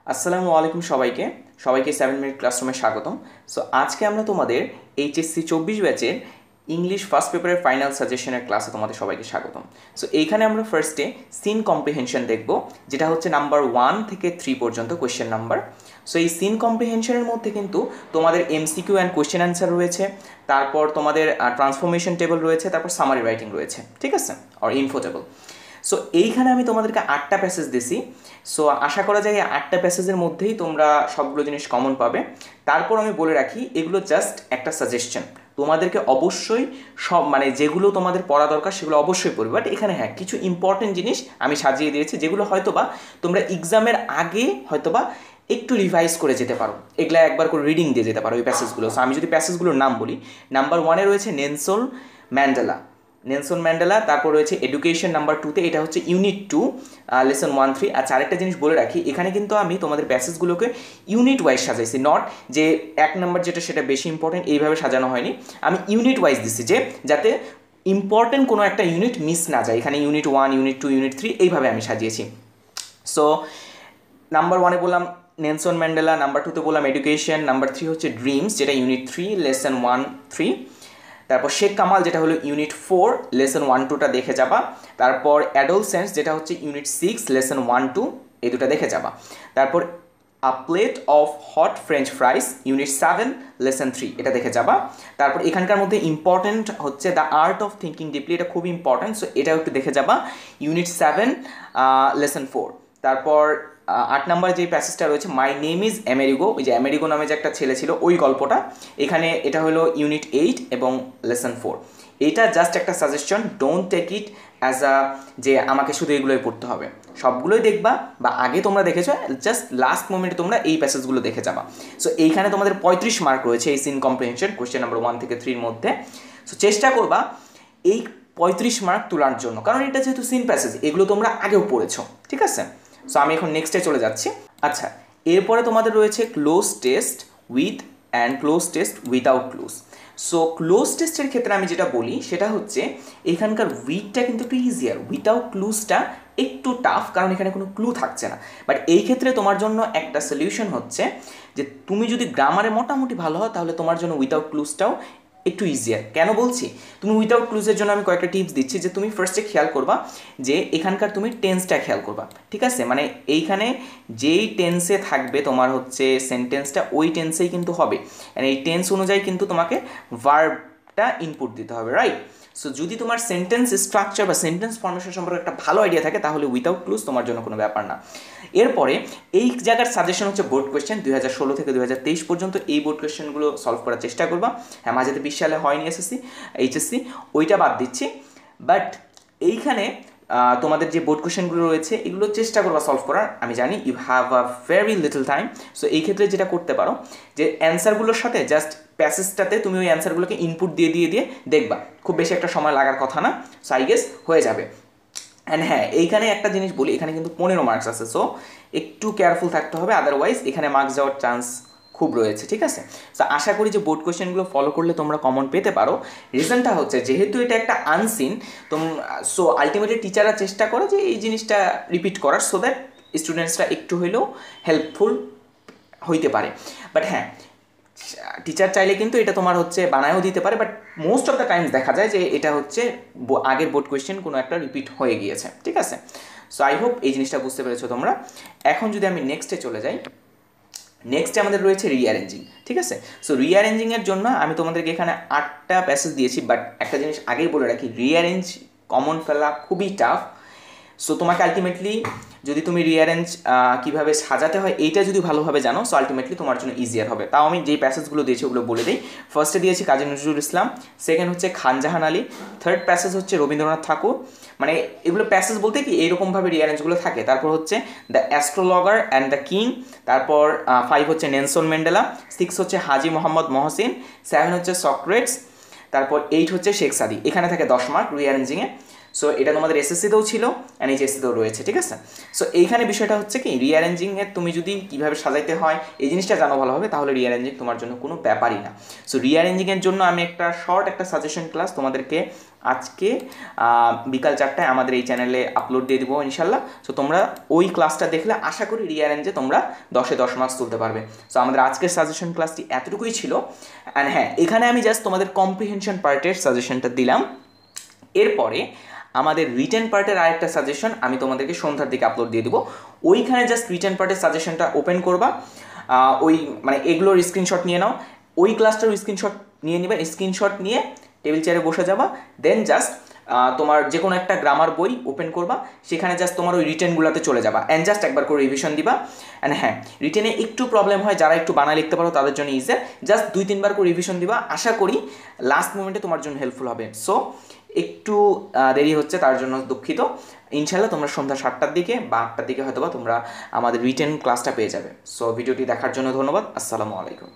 আসসালামু আলাইকুম সবাইকে সবাইকে 7 মিনিট ক্লাসরুমে স্বাগতম। সো আজকে আমরা তোমাদের এইচএসসি 24 ব্যাচের ইংলিশ ফার্স্ট পেপারের ফাইনাল সাজেশনের ক্লাসে তোমাদের সবাইকে স্বাগতম। সো এইখানে আমরা ফার্স্টে সিন কম্প্রিহেনশন দেখব, যেটা হচ্ছে নাম্বার 1 থেকে 3 পর্যন্ত কোয়েশ্চেন নাম্বার। সো এই সিন কম্প্রিহেনশনের মধ্যে কিন্তু তোমাদের এমসিকিউ অ্যান্ড কোয়েশ্চেন অ্যান্সার রয়েছে, তারপর তোমাদের ট্রান্সফরমেশন টেবল রয়েছে, তারপর সামারি রাইটিং রয়েছে, ঠিক আছে, আর ইনফো টেবল। সো এইখানে আমি তোমাদেরকে 8টা প্যাসেজ দিছি। সো আশা করা যায় এই 8টা প্যাসেজের মধ্যেই তোমরা সবগুলো জিনিস কমন পাবে। তারপর আমি বলে রাখি, এগুলো জাস্ট একটা সাজেশন, তোমাদেরকে অবশ্যই সব যেগুলো তোমাদের পড়া দরকার সেগুলো অবশ্যই পড়বে। বাট এখানে হ্যাঁ, কিছু ইম্পর্টেন্ট জিনিস আমি সাজিয়ে দিয়েছি, যেগুলো হয়তোবা তোমরা এক্সামের আগে হয়তোবা একটু রিভাইজ করে যেতে পারো, এগুলা একবার করে রিডিং দিয়ে যেতে পারো এই প্যাসেজগুলো। সো আমি যদি প্যাসেজগুলোর নাম বলি, নাম্বার 1-এ রয়েছে নেলসন ম্যান্ডেলা, তারপর রয়েছে এডুকেশন নাম্বার 2-তে, এটা হচ্ছে ইউনিট 2 লেসন 1-3। আচ্ছা, আরেকটা জিনিস বলে রাখি, এখানে কিন্তু আমি তোমাদের প্যাসেজগুলোকে ইউনিট ওয়াইজ সাজাইছি, নট যে 1 নাম্বার যেটা সেটা বেশি ইম্পর্টেন্ট এইভাবে সাজানো হয়নি। আমি ইউনিট ওয়াইজ দিচ্ছি, যাতে ইম্পর্টেন্ট কোনো একটা ইউনিট মিস না যায়। এখানে ইউনিট 1, ইউনিট 2, ইউনিট 3 এইভাবে আমি সাজিয়েছি। সো নাম্বার 1-এ বললাম নেলসন ম্যান্ডেলা, নাম্বার 2-তে বললাম এডুকেশন, নাম্বার 3 হচ্ছে ড্রিমস, যেটা ইউনিট 3 লেসন 1-3। তারপর শেখ কামাল, যেটা হলো ইউনিট 4 লেসন 1-2টা দেখে যাবা। তারপর অ্যাডোলসেন্স, যেটা হচ্ছে ইউনিট 6 লেসন 1-2, এই দুটা দেখে যাবা। তারপর a plate of hot French fries unit 7 lesson 3, এটা দেখে যাবা। তারপর এখানকার মধ্যে ইম্পর্টেন্ট হচ্ছে the art of thinking deeply, এটা খুব ইম্পর্টেন্ট, সো এটাও একটু দেখে যাবা, ইউনিট 7 লেসন 4। তারপর 8 নাম্বার যে প্যাসেজটা রয়েছে মাই নেম ইজ আমেরিগো, ওই যে আমেরিগো নামে যে একটা ছেলে ছিল ওই গল্পটা, এখানে এটা হলো ইউনিট 8 এবং লেসন 4। এটা জাস্ট একটা suggestion, don't take it as যে আমাকে শুধু এগুলোই পড়তে হবে, সবগুলোই দেখবা, বা আগে তোমরা দেখেছো, জাস্ট লাস্ট মোমেন্টে তোমরা এই প্যাসেজগুলো দেখে যাবা। সো এইখানে তোমাদের 35 মার্ক রয়েছে এই সিন কম্প্রিহেনশন কোয়েশ্চেন নাম্বার 1 থেকে 3-র মধ্যে। সো চেষ্টা করবা এই 35 মার্ক তোলার জন্য, কারণ এটা যেহেতু সিন প্যাসেজ, এগুলো তোমরা আগেও পড়েছো, ঠিক আছে। সো আমি এখন নেক্সটে চলে যাচ্ছি। আচ্ছা, এরপরে তোমাদের রয়েছে cloze test with and cloze test without clues. So close টেস্টের ক্ষেত্রে আমি যেটা বলি সেটা হচ্ছে এখানকার উইথটা কিন্তু একটু ইজিয়ার, উইদাউট ক্লুজটা একটু টাফ, কারণ এখানে কোনো ক্লু থাকছে না। বাট এই ক্ষেত্রে তোমার জন্য একটা সলিউশন হচ্ছে যে তুমি যদি গ্রামারে মোটামুটি ভালো হও, তাহলে তোমার জন্য উইদাউট ক্লুজটাও একটু ইজিয়ার। কেন বলছি, তুমি উইদাউট ক্লুজের জন্য আমি কয়েকটা টিপস দিচ্ছি, যে তুমি ফার্স্টে খেয়াল করবা যে এখানকার তুমি টেন্সটা খেয়াল করবা, ঠিক আছে। এইখানে যেই টেন্সে থাকবে তোমার হচ্ছে সেন্টেন্সটা, ওই টেন্সেই কিন্তু হবে, এই টেন্স অনুযায়ী কিন্তু তোমাকে ভার্বটা ইনপুট দিতে হবে, রাইট। সো যদি তোমার সেন্টেন্স স্ট্রাকচার বা সেন্টেন্স ফর্মেশন সম্পর্কে একটা ভালো আইডিয়া থাকে, তাহলে উইদাউট ক্লুজ তোমার জন্য কোনো ব্যাপার না। এরপরে এই জায়গার সাজেশন হচ্ছে বোর্ড কোয়েশ্চেন 2016 থেকে 2023 পর্যন্ত, এই বোর্ড কোয়েশ্চেনগুলো সলভ করার চেষ্টা করবা। হ্যাঁ, মাঝে 20 সালে হয়নি এইচএসসি, ওইটা বাদ দিচ্ছি। বাট এইখানে তোমাদের যে বোর্ড কোয়েশ্চেনগুলো রয়েছে এগুলো চেষ্টা করবা সলভ করার। আমি জানি you have a very little time. So এই ক্ষেত্রে যেটা করতে পারো, যে অ্যান্সারগুলোর সাথে জাস্ট প্যাসেজটাতে তুমি ওই অ্যান্সারগুলোকে ইনপুট দিয়ে দিয়ে দিয়ে দেখবা, খুব বেশি একটা সময় লাগার কথা না। সো আই গেস হয়ে যাবে। অ্যান্ড হ্যাঁ, এইখানে একটা জিনিস বলি, এখানে কিন্তু 15 মার্কস আছে, সো একটু কেয়ারফুল থাকতে হবে, আদারওয়াইজ এখানে মার্কস যাওয়ার চান্স খুব রয়েছে, ঠিক আছে। সো আশা করি যে বোর্ড কোয়েশ্চেনগুলো ফলো করলে তোমরা কমন পেতে পারো। রিজনটা হচ্ছে যেহেতু এটা একটা আনসিন, সো আলটিমেটলি টিচাররা চেষ্টা করে যে এই জিনিসটা রিপিট করার, সো দ্যাট স্টুডেন্টসরা একটু হলেও হেল্পফুল হইতে পারে। বাট হ্যাঁ, টিচার চাইলে কিন্তু এটা তোমার হচ্ছে বানায়ও দিতে পারে, but most of the Times দেখা যায় যে এটা হচ্ছে আগের বোর্ড কোয়েশ্চেন কোনো একটা রিপিট হয়ে গিয়েছে, ঠিক আছে। সো আই হোপ এই জিনিসটা বুঝতে পেরেছো তোমরা। এখন যদি আমি নেক্সটে চলে যাই, নেক্সটে আমাদের রয়েছে রিঅ্যারেঞ্জিং, ঠিক আছে। সো রিঅ্যারেঞ্জিংয়ের জন্য আমি তোমাদেরকে এখানে 8টা প্যাসেজ দিয়েছি, বাট একটা জিনিস আগেই বলে রাখি, রিঅ্যারেঞ্জ কমন ফেলা খুবই টাফ। সো তোমাকে আলটিমেটলি যদি তুমি রিঅ্যারেঞ্জ কীভাবে সাজাতে হয় এইটা যদি ভালোভাবে জানো, সো আলটিমেটলি তোমার জন্য ইজিয়ার হবে। তাও আমি যেই প্যাসেজগুলো দিয়েছি ওগুলো বলে দিই। ফার্স্টে দিয়েছি কাজী নজরুল ইসলাম, সেকেন্ড হচ্ছে খানজাহান আলী, থার্ড প্যাসেজ হচ্ছে রবীন্দ্রনাথ ঠাকুর। এগুলো প্যাসেজ বলতে কি এইরকমভাবে রিঅ্যারেঞ্জগুলো থাকে। তারপর হচ্ছে দ্য অ্যাস্ট্রোলগার অ্যান্ড দ্য কিং, তারপর 5 হচ্ছে নেলসন ম্যান্ডেলা, 6 হচ্ছে হাজি মোহাম্মদ মহসিন, 7 হচ্ছে সক্রেটস, তারপর 8 হচ্ছে শেখ সাদি। এখানে থাকে 10 মার্ক রিঅ্যারেঞ্জিংয়ে। সো এটা তোমাদের এসএসসিতেও ছিল অ্যান্ড এইচএসসিতেও রয়েছে, ঠিক আছে। সো এইখানে বিষয়টা হচ্ছে কি, রিঅ্যারেঞ্জিংয়ে তুমি যদি কীভাবে সাজাইতে হয় এই জিনিসটা জানো ভালোভাবে, তাহলে রিঅ্যারেঞ্জিং তোমার জন্য কোনো ব্যাপারই না। সো রিঅ্যারেঞ্জিংয়ের জন্য আমি একটা শর্ট একটা সাজেশন ক্লাস তোমাদেরকে আজকে বিকাল 4টায় আমাদের এই চ্যানেলে আপলোড দিয়ে দেবো ইনশাল্লাহ। সো তোমরা ওই ক্লাসটা দেখলে আশা করি রিঅ্যারেঞ্জে তোমরা 10-এ 10 মার্কস তুলতে পারবে। সো আমাদের আজকের সাজেশন ক্লাসটি এতটুকুই ছিল। অ্যান্ড হ্যাঁ, এখানে আমি জাস্ট তোমাদের কম্প্রিহেনশন পার্টের সাজেশনটা দিলাম। এরপরে আমাদের রিটেন পার্টের আরেকটা সাজেশন আমি তোমাদেরকে সন্ধ্যার দিকে আপলোড দিয়ে দেবো। ওইখানে জাস্ট রিটেন পার্টের সাজেশনটা ওপেন করবা, ওই মানে এগুলোর স্ক্রিনশট নিয়ে নাও, ওই ক্লাসটার স্ক্রিনশট নিয়ে নেবে, স্ক্রিনশট নিয়ে টেবিল চেয়ারে বসে যাবা, দেন জাস্ট তোমার যে কোনো একটা গ্রামার বই ওপেন করবা, সেখানে জাস্ট তোমার ওই রিটেনগুলোতে চলে যাবা অ্যান্ড জাস্ট একবার করে রিভিশন দিবা। অ্যান্ড হ্যাঁ, রিটেনে একটু প্রবলেম হয়, যারা একটু বানায় লিখতে পারো তাদের জন্য ইজি, জাস্ট 2-3 বার করে রিভিশন দিবা, আশা করি লাস্ট মোমেন্টে তোমার জন্য হেল্পফুল হবে। সো একটু দেরি হচ্ছে তার জন্য দুঃখিত। ইনশাল্লাহ তোমরা সন্ধ্যা 7টার দিকে বা 8টার দিকে হয়তো বা তোমরা আমাদের রিটেন ক্লাসটা পেয়ে যাবে। সো ভিডিওটি দেখার জন্য ধন্যবাদ। আসসালামু আলাইকুম।